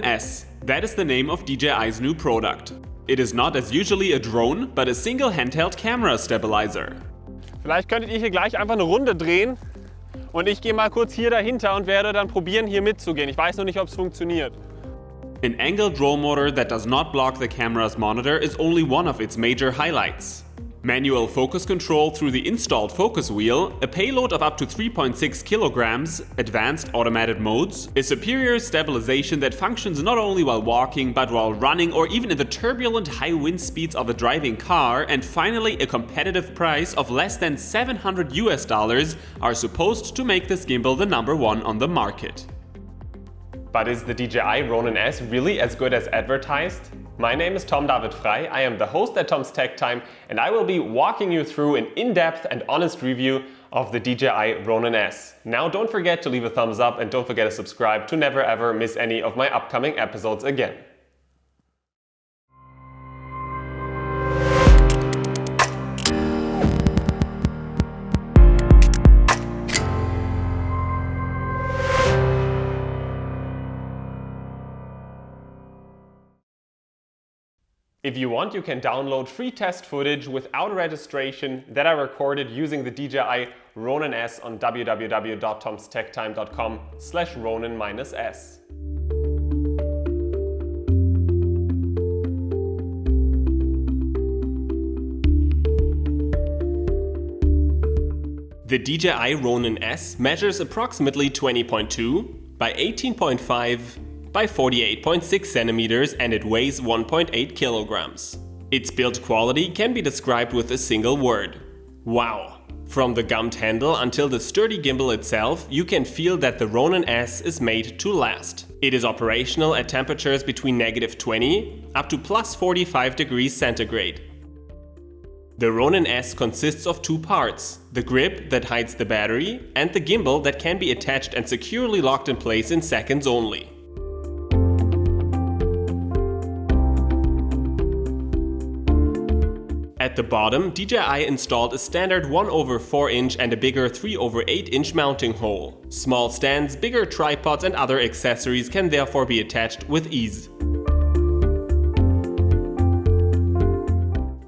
Ronin-S. That is the name of DJI's new product. It is not as usually a drone, but a single handheld camera stabilizer. Vielleicht könntet ihr hier gleich einfach eine Runde drehen und ich gehe mal kurz hier dahinter und werde dann probieren, hier mitzugehen. Ich weiß noch nicht, ob es funktioniert. An angled roll motor that does not block the camera's monitor is only one of its major highlights. Manual focus control through the installed focus wheel, a payload of up to 3.6 kilograms, advanced automated modes, a superior stabilization that functions not only while walking but while running or even in the turbulent high wind speeds of a driving car, and finally a competitive price of less than $700 are supposed to make this gimbal the #1 on the market. But is the DJI Ronin-S really as good as advertised? My name is Tom David Frey, I am the host at Tom's Tech Time, and I will be walking you through an in-depth and honest review of the DJI Ronin-S. Now don't forget to leave a thumbs up and don't forget to subscribe to never ever miss any of my upcoming episodes again. If you want, you can download free test footage without registration that I recorded using the DJI Ronin-S on www.tomstechtime.com/Ronin-S. The DJI Ronin-S measures approximately 20.2 by 18.5 by 48.6 centimeters and it weighs 1.8 kilograms. Its build quality can be described with a single word: wow. From the gummed handle until the sturdy gimbal itself, you can feel that the Ronin-S is made to last. It is operational at temperatures between -20 up to +45 degrees centigrade. The Ronin-S consists of two parts: the grip that hides the battery and the gimbal that can be attached and securely locked in place in seconds only. At the bottom, DJI installed a standard 1/4 inch and a bigger 3/8 inch mounting hole. Small stands, bigger tripods and other accessories can therefore be attached with ease.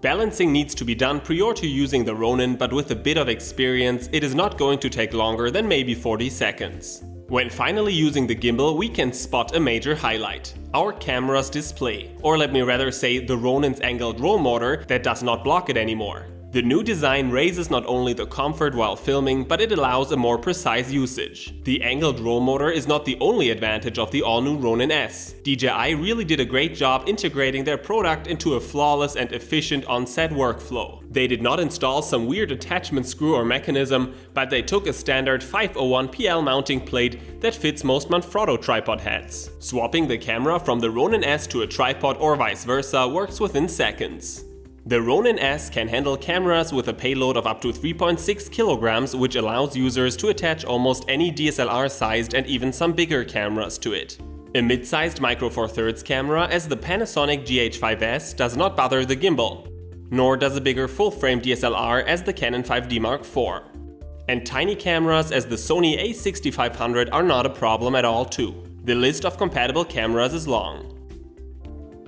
Balancing needs to be done prior to using the Ronin, but with a bit of experience, it is not going to take longer than maybe 40 seconds. When finally using the gimbal, we can spot a major highlight: our camera's display. Or let me rather say, the Ronin's angled roll motor that does not block it anymore. The new design raises not only the comfort while filming, but it allows a more precise usage. The angled roll motor is not the only advantage of the all-new Ronin-S. DJI really did a great job integrating their product into a flawless and efficient on-set workflow. They did not install some weird attachment screw or mechanism, but they took a standard 501 PL mounting plate that fits most Manfrotto tripod heads. Swapping the camera from the Ronin-S to a tripod or vice versa works within seconds. The Ronin-S can handle cameras with a payload of up to 3.6 kilograms, which allows users to attach almost any DSLR-sized and even some bigger cameras to it. A mid-sized Micro Four Thirds camera as the Panasonic GH5S does not bother the gimbal, nor does a bigger full-frame DSLR as the Canon 5D Mark IV. And tiny cameras as the Sony a6500 are not a problem at all too. The list of compatible cameras is long.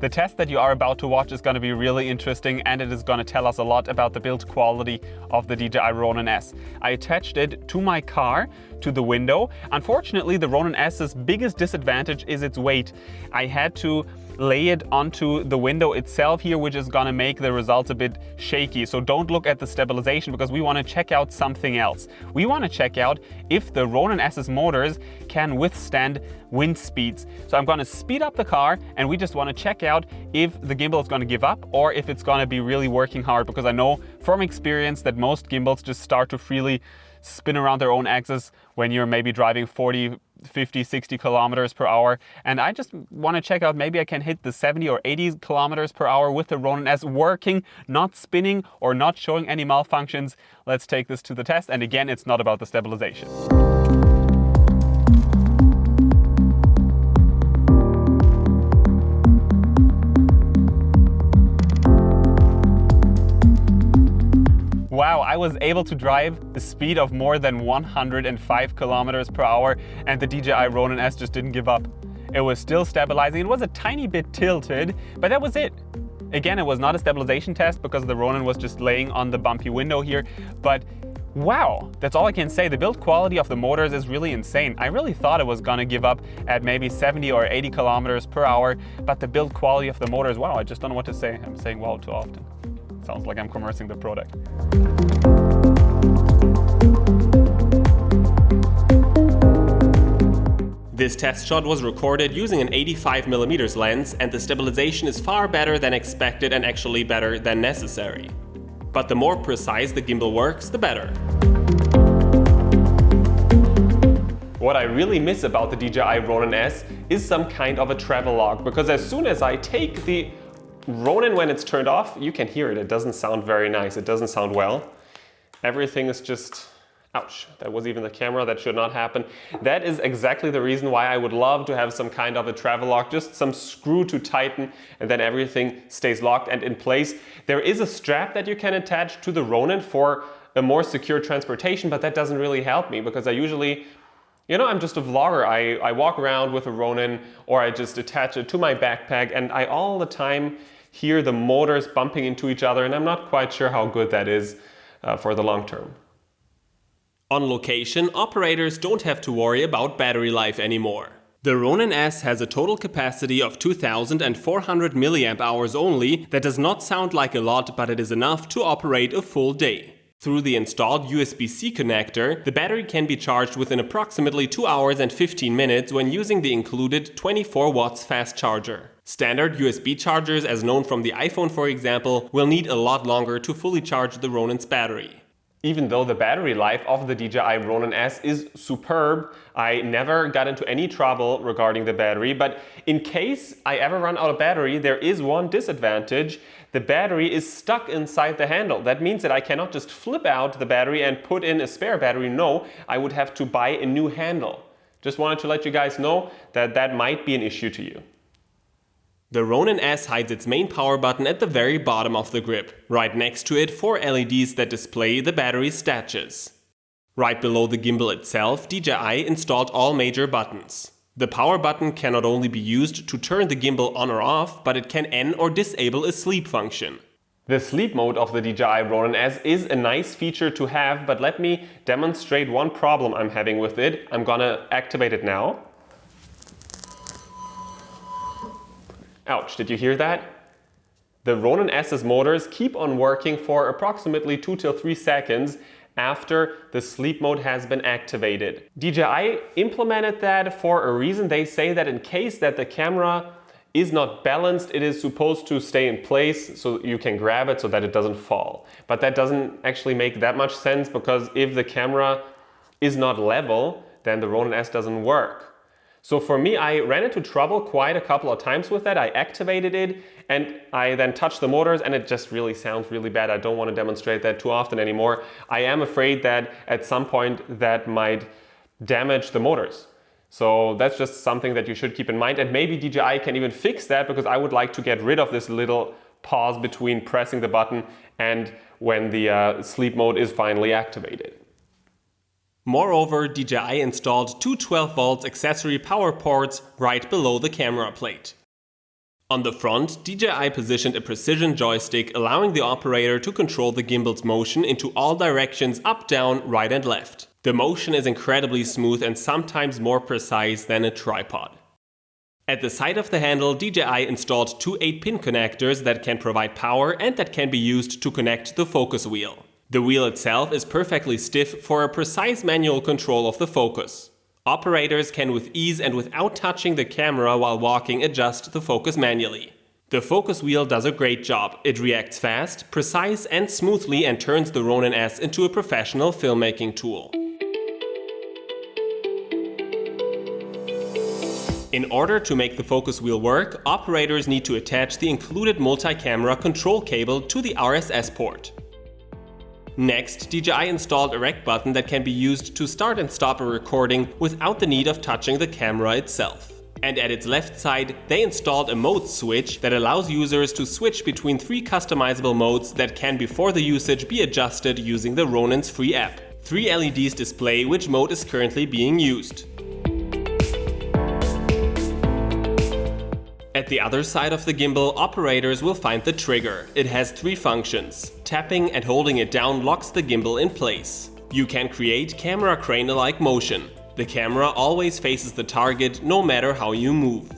The test that you are about to watch is going to be really interesting, and it is going to tell us a lot about the build quality of the DJI Ronin-S. I attached it to my car, to the window. Unfortunately, the Ronin-S's biggest disadvantage is its weight. I had to lay it onto the window itself here, which is going to make the results a bit shaky. So don't look at the stabilization, because we want to check out something else. We want to check out if the Ronin-S's motors can withstand wind speeds. So I'm going to speed up the car, and we just want to check out if the gimbal is going to give up or if it's going to be really working hard, because I know from experience that most gimbals just start to freely spin around their own axis when you're maybe driving 40, 50, 60 kilometers per hour. And I just want to check out, maybe I can hit the 70 or 80 kilometers per hour with the Ronin-S working, not spinning or not showing any malfunctions. Let's take this to the test. And again, it's not about the stabilization. Wow, I was able to drive the speed of more than 105 kilometers per hour, and the DJI Ronin-S just didn't give up. it was still stabilizing. It was a tiny bit tilted, but that was it. Again, it was not a stabilization test because the Ronin was just laying on the bumpy window here, but wow, that's all I can say. The build quality of the motors is really insane. I really thought it was gonna give up at maybe 70 or 80 kilometers per hour, but the build quality of the motors, wow, I just don't know what to say. I'm saying wow too often. Sounds like I'm commercializing the product. This test shot was recorded using an 85mm lens, and the stabilization is far better than expected and actually better than necessary. But the more precise the gimbal works, the better. What I really miss about the DJI Ronin-S is some kind of a travelogue, because as soon as I take the Ronin when it's turned off, you can hear it. It doesn't sound very nice. It doesn't sound well. Everything is just... ouch, that was even the camera. That should not happen. That is exactly the reason why I would love to have some kind of a travelogue, just some screw to tighten, and then everything stays locked and in place. There is a strap that you can attach to the Ronin for a more secure transportation, but that doesn't really help me because I usually, you know, I'm just a vlogger. I walk around with a Ronin, or I just attach it to my backpack, and I all the time hear the motors bumping into each other, and I'm not quite sure how good that is for the long term. On location, operators don't have to worry about battery life anymore. The Ronin-S has a total capacity of 2,400 mAh only. That does not sound like a lot, but it is enough to operate a full day. Through the installed USB-C connector, the battery can be charged within approximately 2 hours and 15 minutes when using the included 24 watts fast charger. Standard USB chargers, as known from the iPhone for example, will need a lot longer to fully charge the Ronin's battery. Even though the battery life of the DJI Ronin-S is superb, I never got into any trouble regarding the battery, but in case I ever run out of battery, there is one disadvantage. The battery is stuck inside the handle. That means that I cannot just flip out the battery and put in a spare battery. No, I would have to buy a new handle. Just wanted to let you guys know that that might be an issue to you. The Ronin-S hides its main power button at the very bottom of the grip. Right next to it, 4 LEDs that display the battery status. Right below the gimbal itself, DJI installed all major buttons. The power button can not only be used to turn the gimbal on or off, but it can en or disable a sleep function. The sleep mode of the DJI Ronin-S is a nice feature to have, but let me demonstrate one problem I'm having with it. I'm gonna activate it now. Ouch, did you hear that? The Ronin-S's motors keep on working for approximately 2 to 3 seconds after the sleep mode has been activated. DJI implemented that for a reason. They say that in case that the camera is not balanced, it is supposed to stay in place so you can grab it so that it doesn't fall. But that doesn't actually make that much sense, because if the camera is not level, then the Ronin-S doesn't work. So for me, I ran into trouble quite a couple of times with that. I activated it and I then touched the motors, and it just really sounds really bad. I don't want to demonstrate that too often anymore. I am afraid that at some point that might damage the motors. So that's just something that you should keep in mind, and maybe DJI can even fix that, because I would like to get rid of this little pause between pressing the button and when the sleep mode is finally activated. Moreover, DJI installed two 12V accessory power ports right below the camera plate. On the front, DJI positioned a precision joystick, allowing the operator to control the gimbal's motion into all directions, up, down, right and left. The motion is incredibly smooth and sometimes more precise than a tripod. At the side of the handle, DJI installed two 8-pin connectors that can provide power and that can be used to connect the focus wheel. The wheel itself is perfectly stiff for a precise manual control of the focus. Operators can with ease and without touching the camera while walking adjust the focus manually. The focus wheel does a great job. It reacts fast, precise and smoothly, and turns the Ronin-S into a professional filmmaking tool. In order to make the focus wheel work, operators need to attach the included multi-camera control cable to the RSS port. Next, DJI installed a rec button that can be used to start and stop a recording without the need of touching the camera itself. And at its left side, they installed a mode switch that allows users to switch between 3 customizable modes that can before the usage be adjusted using the Ronin's free app. 3 LEDs display which mode is currently being used. At the other side of the gimbal, operators will find the trigger. It has 3 functions. Tapping and holding it down locks the gimbal in place. You can create camera crane-alike motion. The camera always faces the target no matter how you move.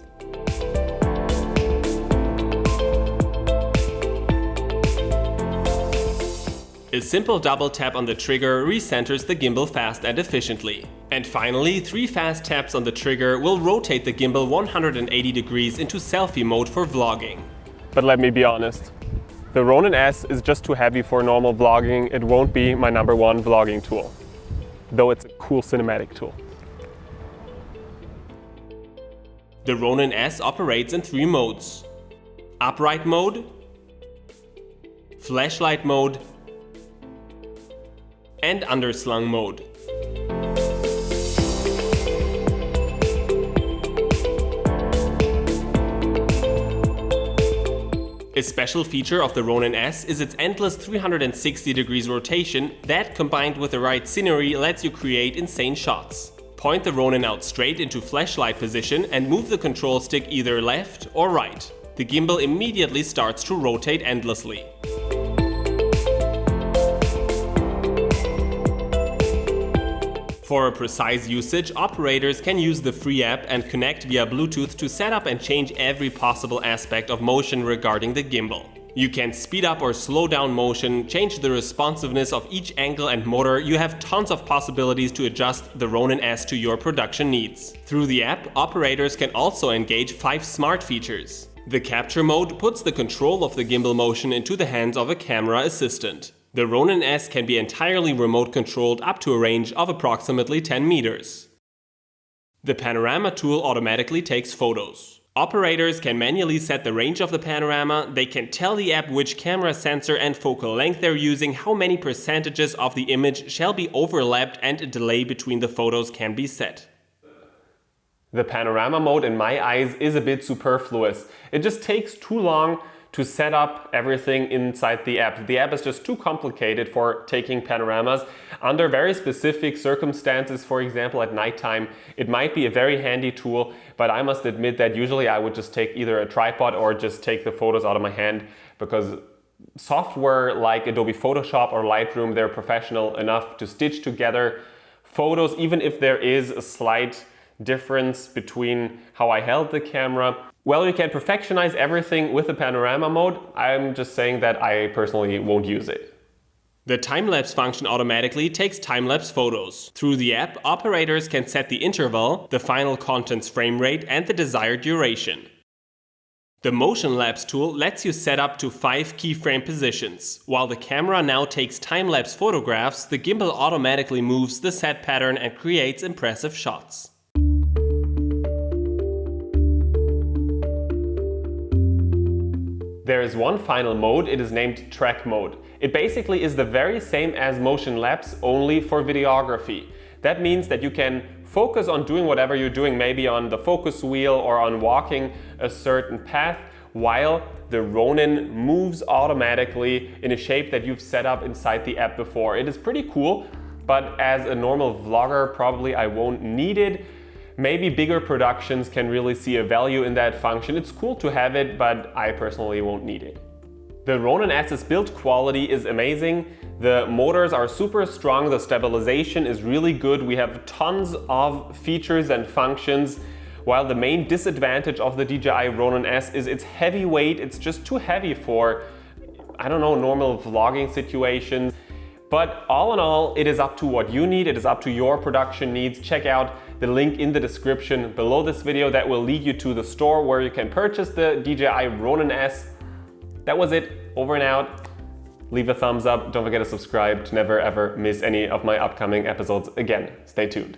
A simple double tap on the trigger recenters the gimbal fast and efficiently. And finally, 3 fast taps on the trigger will rotate the gimbal 180 degrees into selfie mode for vlogging. But let me be honest, the Ronin-S is just too heavy for normal vlogging. It won't be my #1 vlogging tool, though it's a cool cinematic tool. The Ronin-S operates in 3 modes: upright mode, flashlight mode, and underslung mode. A special feature of the Ronin-S is its endless 360 degrees rotation that, combined with the right scenery, lets you create insane shots. Point the Ronin out straight into flashlight position and move the control stick either left or right. The gimbal immediately starts to rotate endlessly. For a precise usage, operators can use the free app and connect via Bluetooth to set up and change every possible aspect of motion regarding the gimbal. You can speed up or slow down motion, change the responsiveness of each angle and motor. You have tons of possibilities to adjust the Ronin-S to your production needs. Through the app, operators can also engage 5 smart features. The capture mode puts the control of the gimbal motion into the hands of a camera assistant. The Ronin-S can be entirely remote controlled up to a range of approximately 10 meters. The panorama tool automatically takes photos. Operators can manually set the range of the panorama. They can tell the app which camera sensor and focal length they're using, how many percentages of the image shall be overlapped, and a delay between the photos can be set. The panorama mode, in my eyes, is a bit superfluous. It just takes too long to set up everything inside the app. The app is just too complicated for taking panoramas. Under very specific circumstances, for example at nighttime, it might be a very handy tool, but I must admit that usually I would just take either a tripod or just take the photos out of my hand, because software like Adobe Photoshop or Lightroom, they're professional enough to stitch together photos, even if there is a slight difference between how I held the camera. Well, you can perfectionize everything with the panorama mode. I'm just saying that I personally won't use it. The time-lapse function automatically takes time-lapse photos. Through the app, operators can set the interval, the final content's frame rate, and the desired duration. The motion lapse tool lets you set up to 5 keyframe positions. While the camera now takes time-lapse photographs, the gimbal automatically moves the set pattern and creates impressive shots. There is one final mode. It is named track mode. It basically is the very same as motion lapse, only for videography. That means that you can focus on doing whatever you're doing, maybe on the focus wheel or on walking a certain path, while the Ronin moves automatically in a shape that you've set up inside the app before. It is pretty cool, but as a normal vlogger, probably I won't need it. Maybe bigger productions can really see a value in that function. It's cool to have it, but I personally won't need it. The Ronin-S's build quality is amazing. The motors are super strong, the stabilization is really good. We have tons of features and functions, while the main disadvantage of the DJI Ronin-S is its heavy weight. It's just too heavy for, I don't know, normal vlogging situations. But all in all, it is up to what you need. It is up to your production needs. Check out the link in the description below this video that will lead you to the store where you can purchase the DJI Ronin-S. That was it. Over and out. Leave a thumbs up. Don't forget to subscribe to never ever miss any of my upcoming episodes again. Stay tuned.